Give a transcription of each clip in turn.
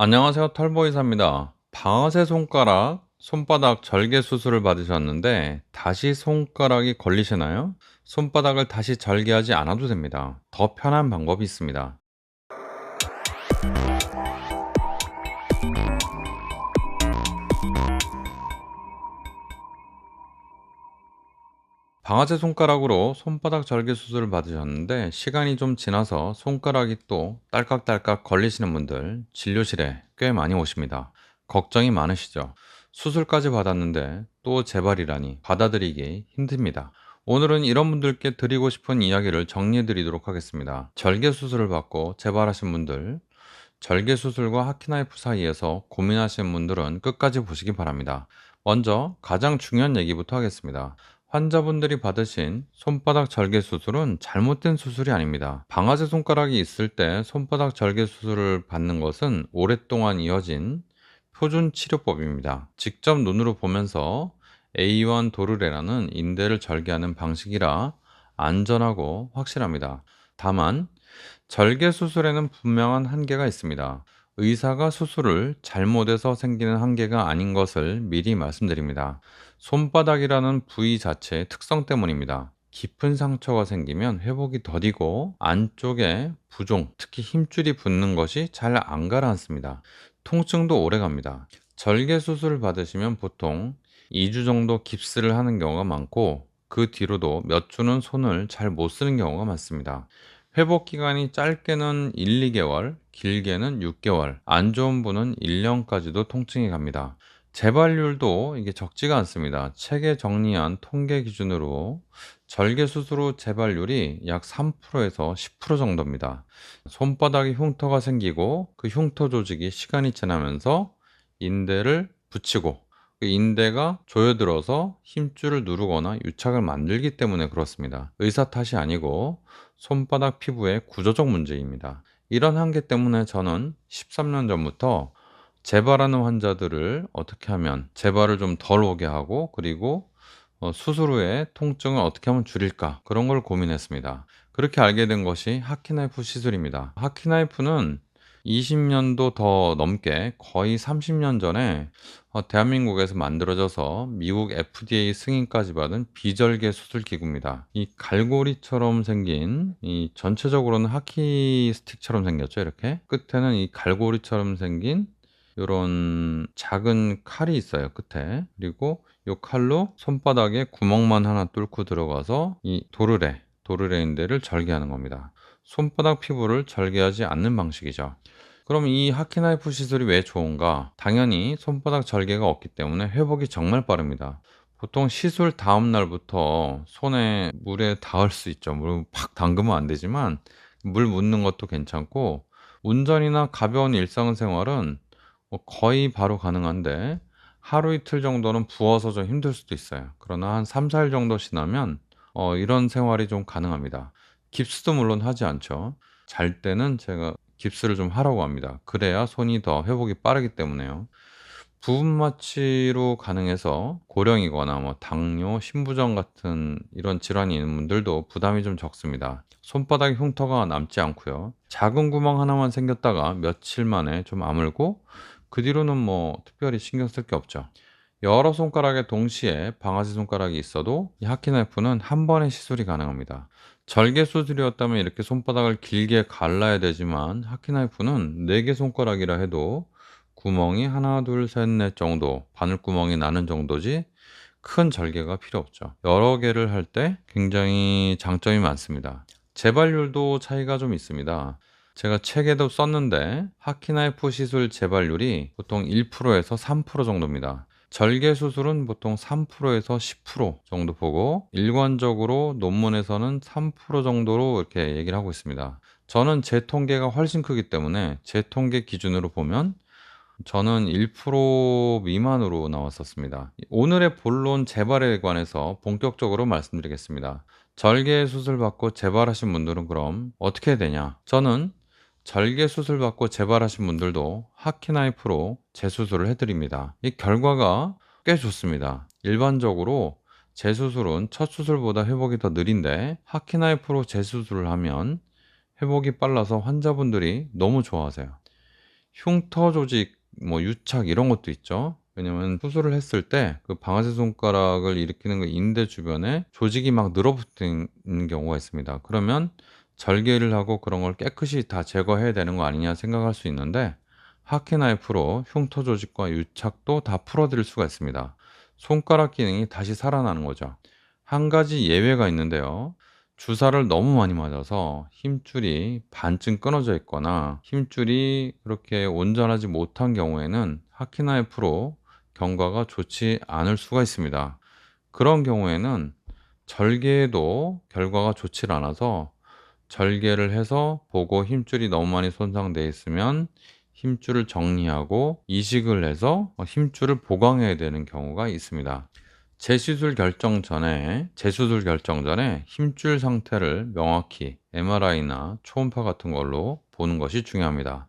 안녕하세요. 털보이사입니다. 방아쇠 손가락, 손바닥 절개 수술을 받으셨는데 다시 손가락이 걸리시나요? 손바닥을 다시 절개하지 않아도 됩니다. 더 편한 방법이 있습니다. 방아쇠 손가락으로 손바닥 절개 수술을 받으셨는데 시간이 좀 지나서 손가락이 또 딸깍딸깍 걸리시는 분들 진료실에 꽤 많이 오십니다. 걱정이 많으시죠? 수술까지 받았는데 또 재발이라니 받아들이기 힘듭니다. 오늘은 이런 분들께 드리고 싶은 이야기를 정리해 드리도록 하겠습니다. 절개 수술을 받고 재발하신 분들, 절개 수술과 하키나이프 사이에서 고민하시는 분들은 끝까지 보시기 바랍니다. 먼저 가장 중요한 얘기부터 하겠습니다. 환자분들이 받으신 손바닥 절개 수술은 잘못된 수술이 아닙니다. 방아쇠 손가락이 있을 때 손바닥 절개 수술을 받는 것은 오랫동안 이어진 표준 치료법입니다. 직접 눈으로 보면서 A1 도르래라는 인대를 절개하는 방식이라 안전하고 확실합니다. 다만 절개 수술에는 분명한 한계가 있습니다. 의사가 수술을 잘못해서 생기는 한계가 아닌 것을 미리 말씀드립니다. 손바닥이라는 부위 자체의 특성 때문입니다. 깊은 상처가 생기면 회복이 더디고 안쪽에 부종, 특히 힘줄이 붙는 것이 잘 안 가라앉습니다. 통증도 오래 갑니다. 절개 수술을 받으시면 보통 2주 정도 깁스를 하는 경우가 많고 그 뒤로도 몇 주는 손을 잘 못 쓰는 경우가 많습니다. 회복 기간이 짧게는 1, 2개월, 길게는 6개월, 안 좋은 분은 1년까지도 통증이 갑니다. 재발률도 이게 적지가 않습니다. 책에 정리한 통계 기준으로 절개 수술 후 재발률이 약 3%에서 10% 정도입니다. 손바닥에 흉터가 생기고 그 흉터 조직이 시간이 지나면서 인대를 붙이고 그 인대가 조여들어서 힘줄을 누르거나 유착을 만들기 때문에 그렇습니다. 의사 탓이 아니고 손바닥 피부의 구조적 문제입니다. 이런 한계 때문에 저는 13년 전부터 재발하는 환자들을 어떻게 하면 재발을 좀 덜 오게 하고 그리고 수술 후에 통증을 어떻게 하면 줄일까 그런 걸 고민했습니다. 그렇게 알게 된 것이 하키나이프 시술입니다. 하키나이프는 20년도 더 넘게 거의 30년 전에 대한민국에서 만들어져서 미국 FDA 승인까지 받은 비절개 수술 기구입니다. 이 갈고리처럼 생긴 이 전체적으로는 하키 스틱처럼 생겼죠. 이렇게 끝에는 이 갈고리처럼 생긴 요런 작은 칼이 있어요, 끝에. 그리고 요 칼로 손바닥에 구멍만 하나 뚫고 들어가서 이 도르래인대를 절개하는 겁니다. 손바닥 피부를 절개하지 않는 방식이죠. 그럼 이 하키나이프 시술이 왜 좋은가? 당연히 손바닥 절개가 없기 때문에 회복이 정말 빠릅니다. 보통 시술 다음 날부터 손에 물에 닿을 수 있죠. 물을 팍 담그면 안 되지만 물 묻는 것도 괜찮고 운전이나 가벼운 일상생활은 거의 바로 가능한데 하루 이틀 정도는 부어서 좀 힘들 수도 있어요. 그러나 한 3, 4일 정도 지나면 이런 생활이 좀 가능합니다. 깁스도 물론 하지 않죠. 잘 때는 제가 깁스를 좀 하라고 합니다. 그래야 손이 더 회복이 빠르기 때문에요. 부분 마취로 가능해서 고령이거나 뭐 당뇨, 신부전 같은 이런 질환이 있는 분들도 부담이 좀 적습니다. 손바닥에 흉터가 남지 않고요. 작은 구멍 하나만 생겼다가 며칠 만에 좀 아물고 그 뒤로는 뭐 특별히 신경 쓸 게 없죠. 여러 손가락에 동시에 방아쇠 손가락이 있어도 이 하키나이프는 한 번에 시술이 가능합니다. 절개 수술이었다면 이렇게 손바닥을 길게 갈라야 되지만 하키나이프는 4개 손가락이라 해도 구멍이 하나, 둘, 셋, 넷 정도 바늘구멍이 나는 정도지 큰 절개가 필요 없죠. 여러 개를 할 때 굉장히 장점이 많습니다. 재발률도 차이가 좀 있습니다. 제가 책에도 썼는데 하키나이프 시술 재발률이 보통 1%에서 3% 정도입니다. 절개 수술은 보통 3%에서 10% 정도 보고 일관적으로 논문에서는 3% 정도로 이렇게 얘기를 하고 있습니다. 저는 제 통계가 훨씬 크기 때문에 제 통계 기준으로 보면 저는 1% 미만으로 나왔었습니다. 오늘의 본론 재발에 관해서 본격적으로 말씀드리겠습니다. 절개 수술 받고 재발하신 분들은 그럼 어떻게 해야 되냐? 저는 절개 수술 받고 재발하신 분들도 하키나이프로 재수술을 해드립니다. 이 결과가 꽤 좋습니다. 일반적으로 재수술은 첫 수술보다 회복이 더 느린데 하키나이프로 재수술을 하면 회복이 빨라서 환자분들이 너무 좋아하세요. 흉터 조직, 유착 이런 것도 있죠. 왜냐면 수술을 했을 때 그 방아쇠 손가락을 일으키는 그 인대 주변에 조직이 막 늘어붙는 경우가 있습니다. 그러면 절개를 하고 그런 걸 깨끗이 다 제거해야 되는 거 아니냐 생각할 수 있는데, 하키 나이프로 흉터 조직과 유착도 다 풀어드릴 수가 있습니다. 손가락 기능이 다시 살아나는 거죠. 한 가지 예외가 있는데요. 주사를 너무 많이 맞아서 힘줄이 반쯤 끊어져 있거나 힘줄이 그렇게 온전하지 못한 경우에는 하키나이프로 경과가 좋지 않을 수가 있습니다. 그런 경우에는 절개도 결과가 좋지 않아서, 절개를 해서 보고 힘줄이 너무 많이 손상되어 있으면 힘줄을 정리하고 이식을 해서 힘줄을 보강해야 되는 경우가 있습니다. 재수술 결정 전에 힘줄 상태를 명확히 MRI나 초음파 같은 걸로 보는 것이 중요합니다.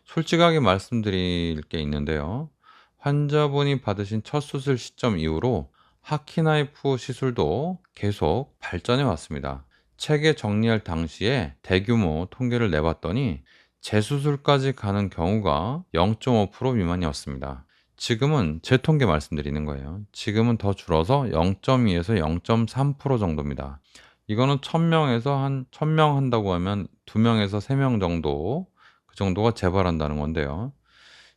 솔직하게 말씀드릴 게 있는데요. 환자분이 받으신 첫 수술 시점 이후로 하키나이프 시술도 계속 발전해 왔습니다. 체계 정리할 당시에 대규모 통계를 내봤더니 재수술까지 가는 경우가 0.5% 미만이었습니다. 지금은 제 통계 말씀드리는 거예요. 지금은 더 줄어서 0.2에서 0.3% 정도입니다. 이거는 1000명에서 한 1000명 한다고 하면 2명에서 3명 정도, 그 정도가 재발한다는 건데요.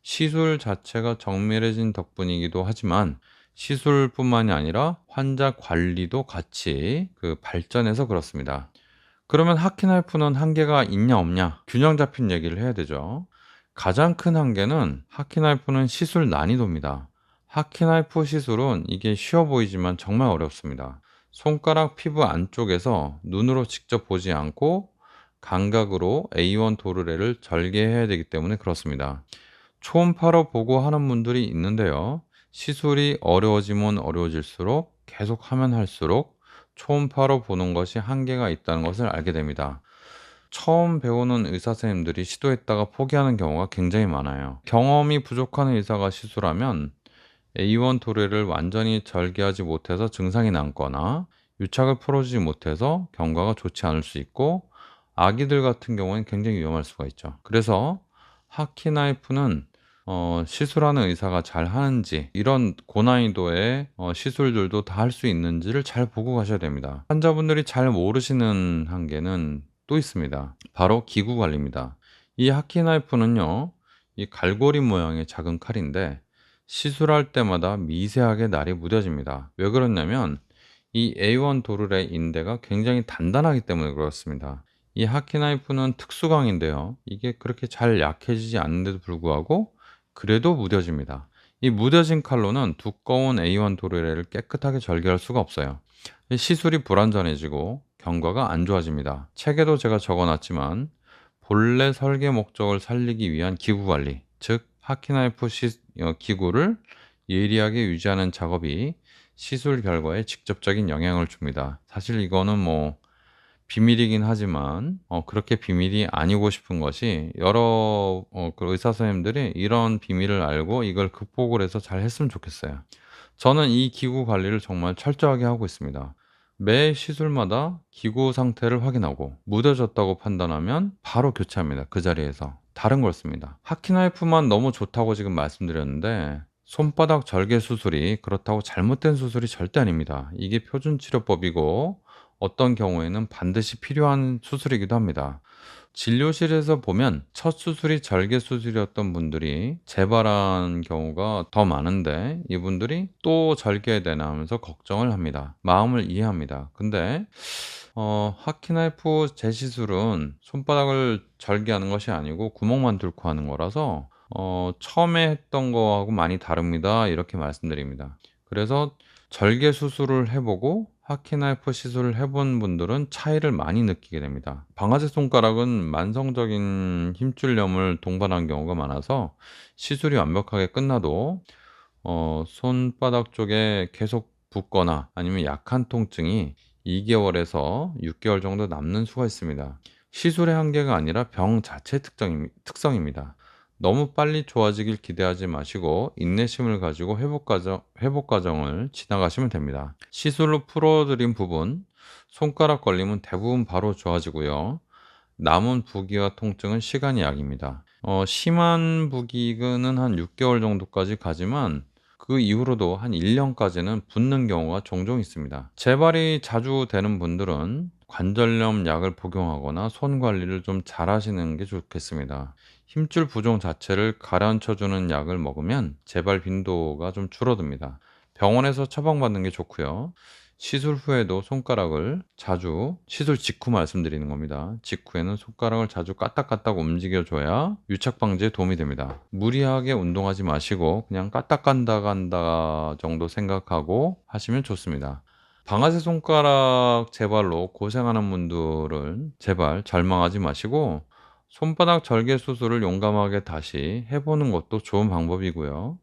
시술 자체가 정밀해진 덕분이기도 하지만 시술뿐만이 아니라 환자 관리도 같이 발전해서 그렇습니다. 그러면 하키나이프는 한계가 있냐 없냐, 균형 잡힌 얘기를 해야 되죠. 가장 큰 한계는 하키나이프는 시술 난이도입니다. 하키나이프 시술은 이게 쉬워 보이지만 정말 어렵습니다. 손가락 피부 안쪽에서 눈으로 직접 보지 않고 감각으로 A1 도르래를 절개해야 되기 때문에 그렇습니다. 초음파로 보고 하는 분들이 있는데요. 시술이 어려워지면 어려워질수록 계속 하면 할수록 초음파로 보는 것이 한계가 있다는 것을 알게 됩니다. 처음 배우는 의사 선생님들이 시도했다가 포기하는 경우가 굉장히 많아요. 경험이 부족한 의사가 시술하면 A1 도래를 완전히 절개하지 못해서 증상이 남거나 유착을 풀어주지 못해서 경과가 좋지 않을 수 있고, 아기들 같은 경우에는 굉장히 위험할 수가 있죠. 그래서 하키나이프는 시술하는 의사가 잘 하는지, 이런 고난이도의 시술들도 다 할 수 있는지를 잘 보고 가셔야 됩니다. 환자분들이 잘 모르시는 한계는 또 있습니다. 바로 기구 관리입니다. 이 하키나이프는요, 이 갈고리 모양의 작은 칼인데 시술할 때마다 미세하게 날이 무뎌집니다. 왜 그러냐면 이 A1 도르래 인대가 굉장히 단단하기 때문에 그렇습니다. 이 하키나이프는 특수강인데요. 이게 그렇게 잘 약해지지 않는데도 불구하고 그래도 무뎌집니다. 이 무뎌진 칼로는 두꺼운 A1 도르래를 깨끗하게 절개할 수가 없어요. 시술이 불완전해지고 경과가 안 좋아집니다. 책에도 제가 적어놨지만 본래 설계 목적을 살리기 위한 기구 관리, 즉 하키나이프 기구를 예리하게 유지하는 작업이 시술 결과에 직접적인 영향을 줍니다. 사실 이거는 비밀이긴 하지만 그렇게 비밀이 아니고 싶은 것이, 여러 그 의사 선생님들이 이런 비밀을 알고 이걸 극복을 해서 잘 했으면 좋겠어요. 저는 이 기구 관리를 정말 철저하게 하고 있습니다. 매 시술마다 기구 상태를 확인하고 무뎌졌다고 판단하면 바로 교체합니다. 그 자리에서 다른 걸 씁니다. 하키나이프만 너무 좋다고 지금 말씀드렸는데, 손바닥 절개 수술이 그렇다고 잘못된 수술이 절대 아닙니다. 이게 표준 치료법이고 어떤 경우에는 반드시 필요한 수술이기도 합니다. 진료실에서 보면 첫 수술이 절개 수술이었던 분들이 재발한 경우가 더 많은데, 이분들이 또 절개해야 되나 하면서 걱정을 합니다. 마음을 이해합니다. 근데 하키나이프 재시술은 손바닥을 절개하는 것이 아니고 구멍만 뚫고 하는 거라서 처음에 했던 거하고 많이 다릅니다. 이렇게 말씀드립니다. 그래서 절개 수술을 해보고 하키나이프 시술을 해본 분들은 차이를 많이 느끼게 됩니다. 방아쇠 손가락은 만성적인 힘줄염을 동반한 경우가 많아서 시술이 완벽하게 끝나도 손바닥 쪽에 계속 붓거나 아니면 약한 통증이 2개월에서 6개월 정도 남는 수가 있습니다. 시술의 한계가 아니라 병 자체의 특성입니다. 너무 빨리 좋아지길 기대하지 마시고 인내심을 가지고 회복 과정을 지나가시면 됩니다. 시술로 풀어드린 부분, 손가락 걸리면 대부분 바로 좋아지고요. 남은 부기와 통증은 시간이 약입니다. 심한 부기근은 한 6개월 정도까지 가지만 그 이후로도 한 1년까지는 붓는 경우가 종종 있습니다. 재발이 자주 되는 분들은 관절염 약을 복용하거나 손 관리를 좀 잘 하시는 게 좋겠습니다. 힘줄 부종 자체를 가라앉혀 주는 약을 먹으면 재발 빈도가 좀 줄어듭니다. 병원에서 처방받는 게 좋고요. 시술 후에도 손가락을 자주, 시술 직후 말씀드리는 겁니다. 직후에는 손가락을 자주 까딱까딱 움직여 줘야 유착 방지에 도움이 됩니다. 무리하게 운동하지 마시고 그냥 까딱간다 정도 생각하고 하시면 좋습니다. 방아쇠 손가락 재발로 고생하는 분들은 제발 절망하지 마시고 손바닥 절개 수술을 용감하게 다시 해보는 것도 좋은 방법이고요.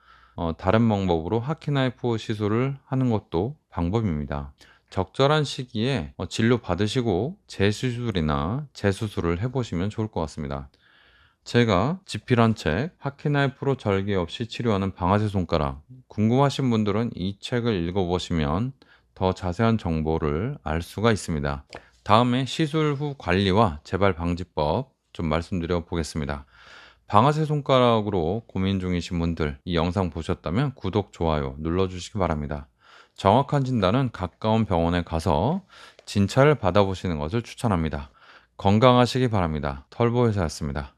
다른 방법으로 하키나이프 시술을 하는 것도 방법입니다. 적절한 시기에 진료 받으시고 재시술이나 재수술을 해보시면 좋을 것 같습니다. 제가 집필한 책 하키나이프로 절개 없이 치료하는 방아쇠 손가락, 궁금하신 분들은 이 책을 읽어보시면 더 자세한 정보를 알 수가 있습니다. 다음에 시술 후 관리와 재발 방지법 좀 말씀드려 보겠습니다. 방아쇠 손가락으로 고민 중이신 분들 이 영상 보셨다면 구독, 좋아요 눌러주시기 바랍니다. 정확한 진단은 가까운 병원에 가서 진찰을 받아보시는 것을 추천합니다. 건강하시기 바랍니다. 털보의사였습니다.